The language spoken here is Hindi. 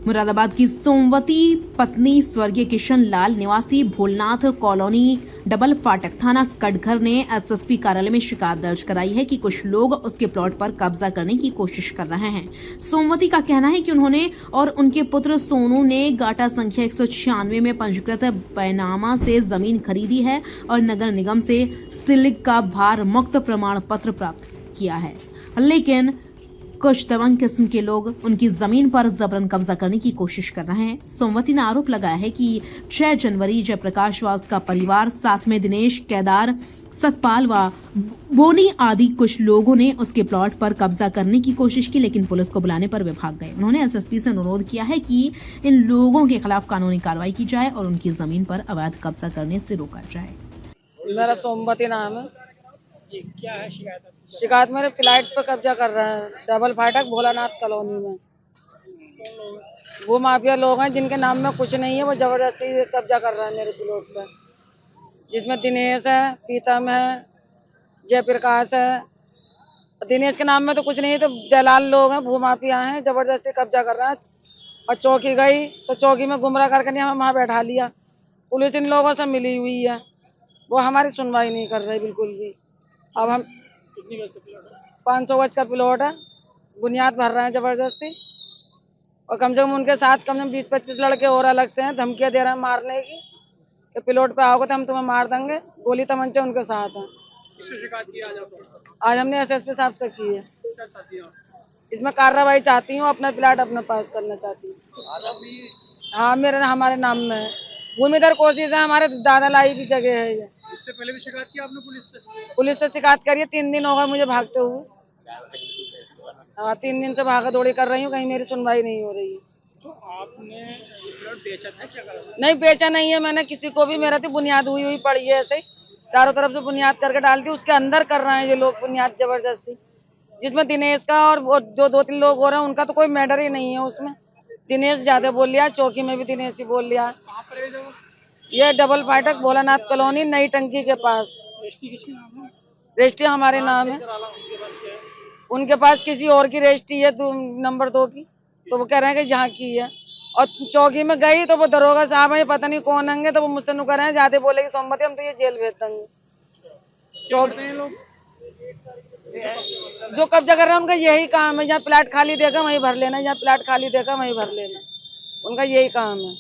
मुरादाबाद की सोमवती पत्नी स्वर्गीय किशन लाल निवासी भोलनाथ कॉलोनी डबल फाटक थाना कटघर ने एसएसपी कार्यालय में शिकायत दर्ज कराई है कि कुछ लोग उसके प्लॉट पर कब्जा करने की कोशिश कर रहे हैं। सोमवती का कहना है कि उन्होंने और उनके पुत्र सोनू ने गाटा संख्या 196 में पंजीकृत बैनामा से जमीन खरीदी है और नगर निगम से सिलिक का भार मुक्त प्रमाण पत्र प्राप्त किया है, लेकिन कुछ दबंग किस्म के लोग उनकी जमीन पर जबरन कब्जा करने की कोशिश कर रहे हैं। सोमवती ने आरोप लगाया है कि 6 जनवरी जयप्रकाश व उसका परिवार, साथ में दिनेश, केदार, सतपाल व बोनी आदि कुछ लोगों ने उसके प्लॉट पर कब्जा करने की कोशिश की, लेकिन पुलिस को बुलाने पर वे भाग गए। उन्होंने एसएसपी से अनुरोध किया है कि इन लोगों के खिलाफ कानूनी कार्रवाई की जाए और उनकी जमीन पर अवैध कब्जा करने से रोका जाए। मेरा सोमवती नाम है जी, क्या है शिकायत आपकी? शिकायत मेरे फ्लैट पे कब्जा कर रहे हैं डबल फाटक भोलानाथ कॉलोनी में। कौन लोग हैं? वो माफिया लोग हैं जिनके नाम में कुछ नहीं है, वो जबरदस्ती कब्जा कर रहे हैं मेरे प्लॉट पे, जिसमें दिनेश है, प्रीतम है, जयप्रकाश है। दिनेश के नाम में तो कुछ नहीं है, तो दलाल लोग हैं, भू माफिया हैं, जबरदस्ती कब्जा कर रहे हैं। और चौकी गई तो चौकी में गुमराह करके हमें वहाँ बैठा लिया। पुलिस इन लोगों से मिली हुई है, वो हमारी सुनवाई नहीं कर रही बिल्कुल भी। अब हम कितनी गज का प्लॉट है? 500 गज का प्लॉट है, बुनियाद भर रहे हैं जबरदस्ती। और कम से कम उनके साथ कम से कम 20-25 लड़के और अलग से हैं, धमकियां दे रहे हैं मारने की कि प्लॉट पे आओगे तो हम तुम्हें मार देंगे। गोली तमंचे उनके साथ हैं। किससे शिकायत की आज आपने? आज हमने एसएसपी साहब से की है। क्या चाहती हैं आप? इसमें कार्रवाई चाहती हूँ, अपना प्लाट अपने पास करना चाहती हूँ। तो अभी हाँ, हमारे नाम में है। भूमिधर कोशिश है, हमारे दादा लाई की जगह है ये। इससे पहले भी शिकायत की आपने पुलिस से? पुलिस से शिकायत करिए, 3 दिन हो गए मुझे भागते हुए। हाँ, 3 दिन से भागा दौड़ी कर रही हूँ, कहीं मेरी सुनवाई नहीं हो रही है। तो आपने ये प्लॉट बेचा था, क्या करा था? नहीं बेचा नहीं है मैंने किसी को भी, मेरा तो बुनियाद हुई हुई पड़ी है ऐसे ही, चारों तरफ से बुनियाद करके डालती, उसके अंदर कर रहे हैं ये लोग बुनियाद जबरदस्ती, जिसमें दिनेश का और जो 2-3 लोग हो रहे हैं उनका तो कोई मैटर ही नहीं है उसमें। दिनेश ज्यादा बोल लिया, चौकी में भी दिनेश ही बोल लिया। कहाँ पर है जब? ये डबल फाटक भोलानाथ कॉलोनी नई टंकी के पास। रजिस्ट्री किसके नाम है? रजिस्ट्री हमारे नाम है, करा ला, उनके पास क्या है? उनके पास किसी और की रजिस्ट्री है, नंबर 2 की, तो वो कह रहे हैं कि जहाँ की है। और चौकी में गई तो वो दरोगा साहब है, पता नहीं कौन होंगे, तो वो मुझसे नु कर रहे हैं, जाते बोले कि सोमवती हम तो ये जेल भेज देंगे। क्या करते हैं लोग? जो कब्जा कर रहे हैं उनका यही काम है, जहाँ प्लाट खाली देखा वहीं भर लेना, जहाँ प्लाट खाली देखा वहीं भर लेना, उनका यही काम है।